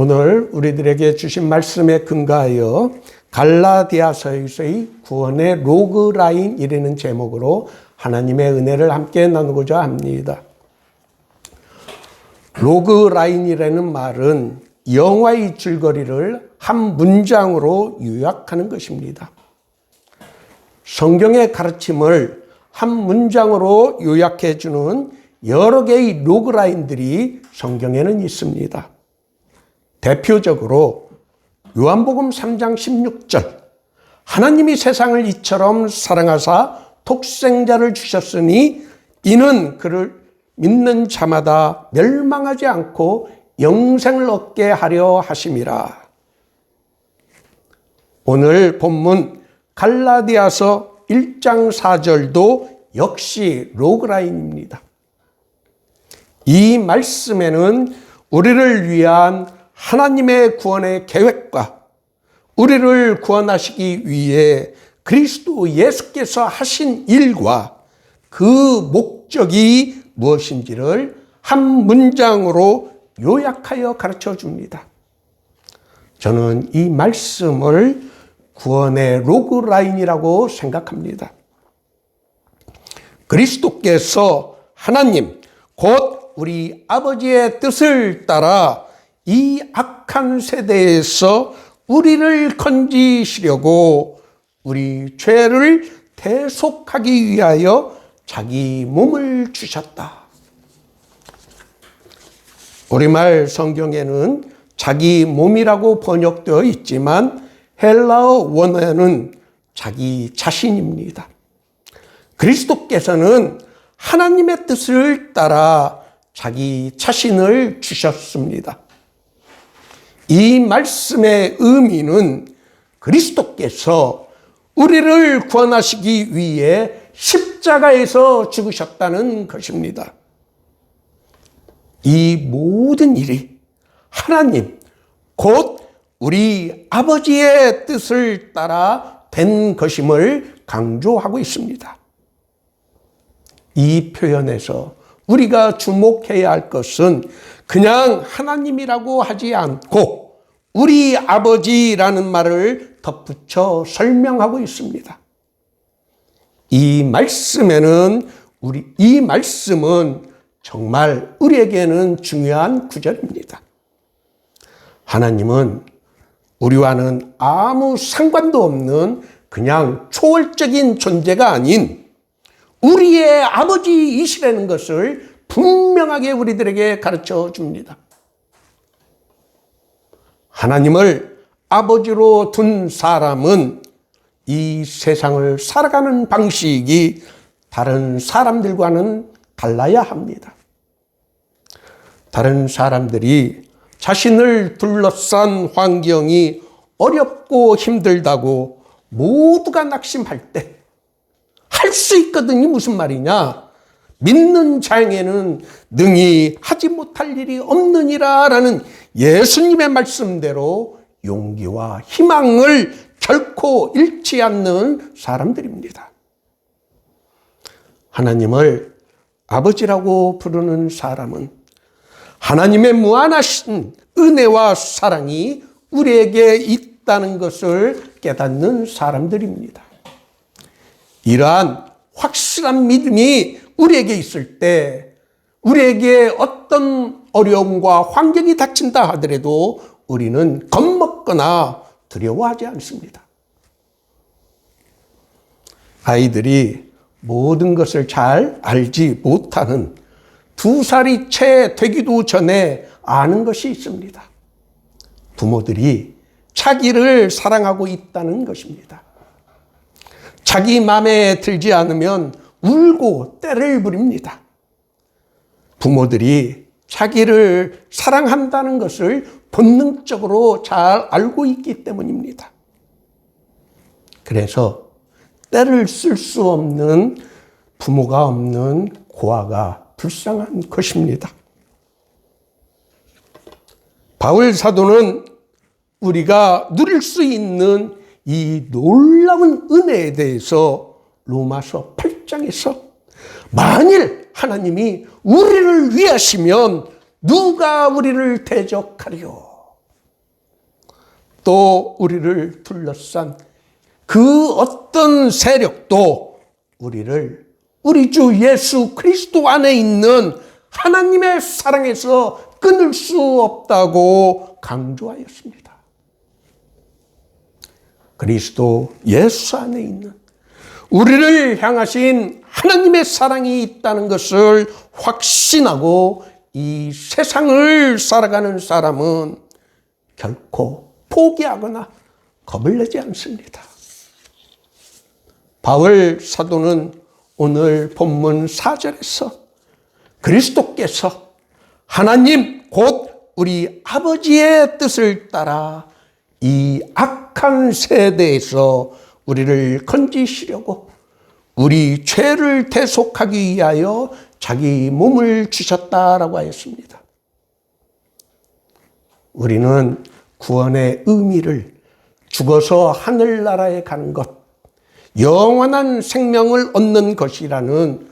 오늘 우리들에게 주신 말씀에 근거하여 갈라디아서에서의 구원의 로그라인이라는 제목으로 하나님의 은혜를 함께 나누고자 합니다. 로그라인이라는 말은 영화의 줄거리를 한 문장으로 요약하는 것입니다. 성경의 가르침을 한 문장으로 요약해 주는 여러 개의 로그라인들이 성경에는 있습니다. 대표적으로 요한복음 3장 16절 하나님이 세상을 이처럼 사랑하사 독생자를 주셨으니 이는 그를 믿는 자마다 멸망하지 않고 영생을 얻게 하려 하심이라. 오늘 본문 갈라디아서 1장 4절도 역시 로그라인입니다. 이 말씀에는 우리를 위한 하나님의 구원의 계획과 우리를 구원하시기 위해 그리스도 예수께서 하신 일과 그 목적이 무엇인지를 한 문장으로 요약하여 가르쳐 줍니다. 저는 이 말씀을 구원의 로그라인이라고 생각합니다. 그리스도께서 하나님, 곧 우리 아버지의 뜻을 따라 이 악한 세대에서 우리를 건지시려고 우리 죄를 대속하기 위하여 자기 몸을 주셨다. 우리말 성경에는 자기 몸이라고 번역되어 있지만 헬라어 원어는 자기 자신입니다. 그리스도께서는 하나님의 뜻을 따라 자기 자신을 주셨습니다. 이 말씀의 의미는 그리스도께서 우리를 구원하시기 위해 십자가에서 죽으셨다는 것입니다. 이 모든 일이 하나님, 곧 우리 아버지의 뜻을 따라 된 것임을 강조하고 있습니다. 이 표현에서 우리가 주목해야 할 것은 그냥 하나님이라고 하지 않고 우리 아버지라는 말을 덧붙여 설명하고 있습니다. 이 말씀은 정말 우리에게는 중요한 구절입니다. 하나님은 우리와는 아무 상관도 없는 그냥 초월적인 존재가 아닌 우리의 아버지이시라는 것을 분명하게 우리들에게 가르쳐 줍니다. 하나님을 아버지로 둔 사람은 이 세상을 살아가는 방식이 다른 사람들과는 달라야 합니다. 다른 사람들이 자신을 둘러싼 환경이 어렵고 힘들다고 모두가 낙심할 때 할 수 있거든요. 무슨 말이냐? 믿는 자에게는 능히 하지 못할 일이 없느니라 라는 예수님의 말씀대로 용기와 희망을 결코 잃지 않는 사람들입니다. 하나님을 아버지라고 부르는 사람은 하나님의 무한하신 은혜와 사랑이 우리에게 있다는 것을 깨닫는 사람들입니다. 이러한 확실한 믿음이 우리에게 있을 때 우리에게 어떤 어려움과 환경이 닥친다 하더라도 우리는 겁먹거나 두려워하지 않습니다. 아이들이 모든 것을 잘 알지 못하는 2살이 채 되기도 전에 아는 것이 있습니다. 부모들이 자기를 사랑하고 있다는 것입니다. 자기 마음에 들지 않으면 울고 떼를 부립니다. 부모들이 자기를 사랑한다는 것을 본능적으로 잘 알고 있기 때문입니다. 그래서 떼를 쓸 수 없는 부모가 없는 고아가 불쌍한 것입니다. 바울 사도는 우리가 누릴 수 있는 이 놀라운 은혜에 대해서 로마서 8장에서 만일 하나님이 우리를 위하시면 누가 우리를 대적하리요? 또 우리를 둘러싼 그 어떤 세력도 우리를 우리 주 예수 그리스도 안에 있는 하나님의 사랑에서 끊을 수 없다고 강조하였습니다. 그리스도 예수 안에 있는 우리를 향하신 하나님의 사랑이 있다는 것을 확신하고 이 세상을 살아가는 사람은 결코 포기하거나 겁을 내지 않습니다. 바울 사도는 오늘 본문 4절에서 그리스도께서 하나님 곧 우리 아버지의 뜻을 따라 이 악한 세대에서 우리를 건지시려고 우리 죄를 대속하기 위하여 자기 몸을 주셨다라고 하였습니다. 우리는 구원의 의미를 죽어서 하늘나라에 가는 것, 영원한 생명을 얻는 것이라는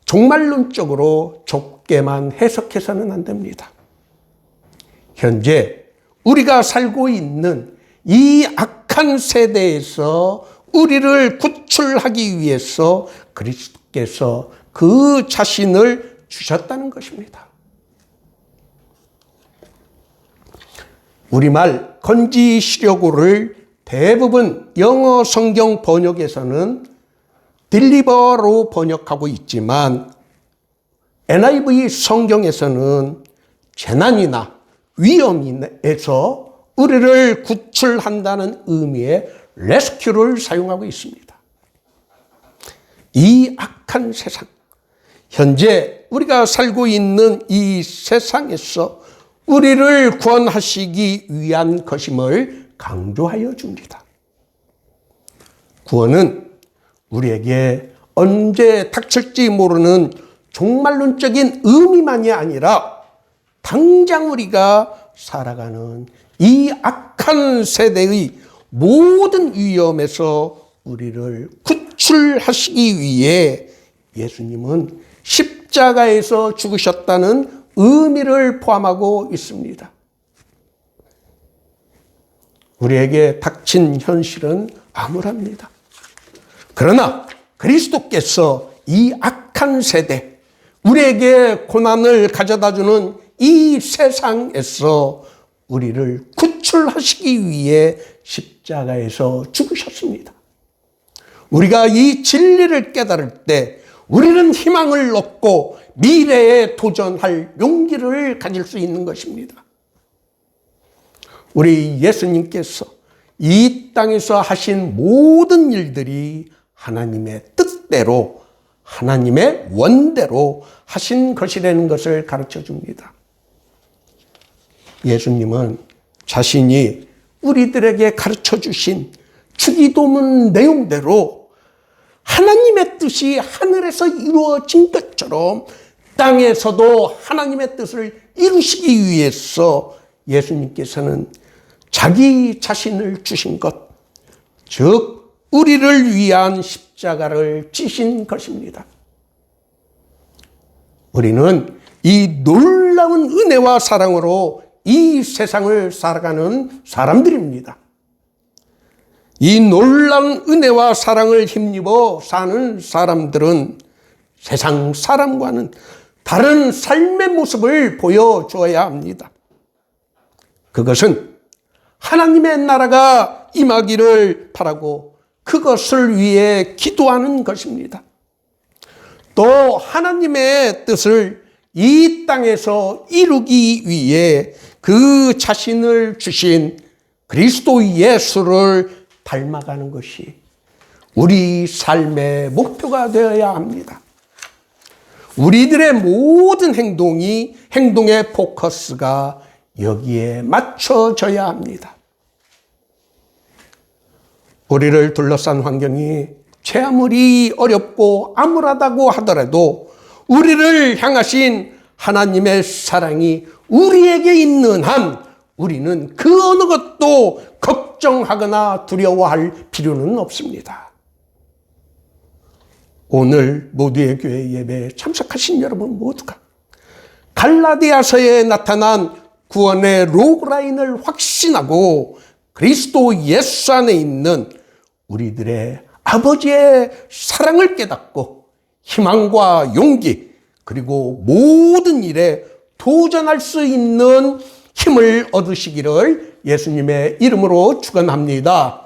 종말론적으로 좁게만 해석해서는 안 됩니다. 현재 우리가 살고 있는 이 악한 세대에서 우리를 구출하기 위해서 그리스도께서 그 자신을 주셨다는 것입니다. 우리말 건지시려고를 대부분 영어 성경 번역에서는 딜리버로 번역하고 있지만 NIV 성경에서는 재난이나 위험에서 우리를 구출한다는 의미의 레스큐를 사용하고 있습니다. 이 악한 세상, 현재 우리가 살고 있는 이 세상에서 우리를 구원하시기 위한 것임을 강조하여 줍니다. 구원은 우리에게 언제 닥칠지 모르는 종말론적인 의미만이 아니라 당장 우리가 살아가는 이 악한 세대의 모든 위험에서 우리를 구출하시기 위해 예수님은 십자가에서 죽으셨다는 의미를 포함하고 있습니다. 우리에게 닥친 현실은 암울합니다. 그러나 그리스도께서 이 악한 세대, 우리에게 고난을 가져다주는 이 세상에서 우리를 구출하시기 위해 십자가에서 죽으셨습니다. 우리가 이 진리를 깨달을 때 우리는 희망을 얻고 미래에 도전할 용기를 가질 수 있는 것입니다. 우리 예수님께서 이 땅에서 하신 모든 일들이 하나님의 뜻대로, 하나님의 원대로 하신 것이라는 것을 가르쳐 줍니다. 예수님은 자신이 우리들에게 가르쳐 주신 주기도문 내용대로 하나님의 뜻이 하늘에서 이루어진 것처럼 땅에서도 하나님의 뜻을 이루시기 위해서 예수님께서는 자기 자신을 주신 것, 즉 우리를 위한 십자가를 지신 것입니다. 우리는 이 놀라운 은혜와 사랑으로 이 세상을 살아가는 사람들입니다. 이 놀라운 은혜와 사랑을 힘입어 사는 사람들은 세상 사람과는 다른 삶의 모습을 보여줘야 합니다. 그것은 하나님의 나라가 임하기를 바라고 그것을 위해 기도하는 것입니다. 또 하나님의 뜻을 이 땅에서 이루기 위해 그 자신을 주신 그리스도 예수를 닮아가는 것이 우리 삶의 목표가 되어야 합니다. 우리들의 모든 행동의 포커스가 여기에 맞춰져야 합니다. 우리를 둘러싼 환경이 아무리 어렵고 암울하다고 하더라도 우리를 향하신 하나님의 사랑이 우리에게 있는 한 우리는 그 어느 것도 걱정하거나 두려워할 필요는 없습니다. 오늘 모두의 교회 예배에 참석하신 여러분 모두가 갈라디아서에 나타난 구원의 로그라인을 확신하고 그리스도 예수 안에 있는 우리들의 아버지의 사랑을 깨닫고 희망과 용기 그리고 모든 일에 도전할 수 있는 힘을 얻으시기를 예수님의 이름으로 축원합니다.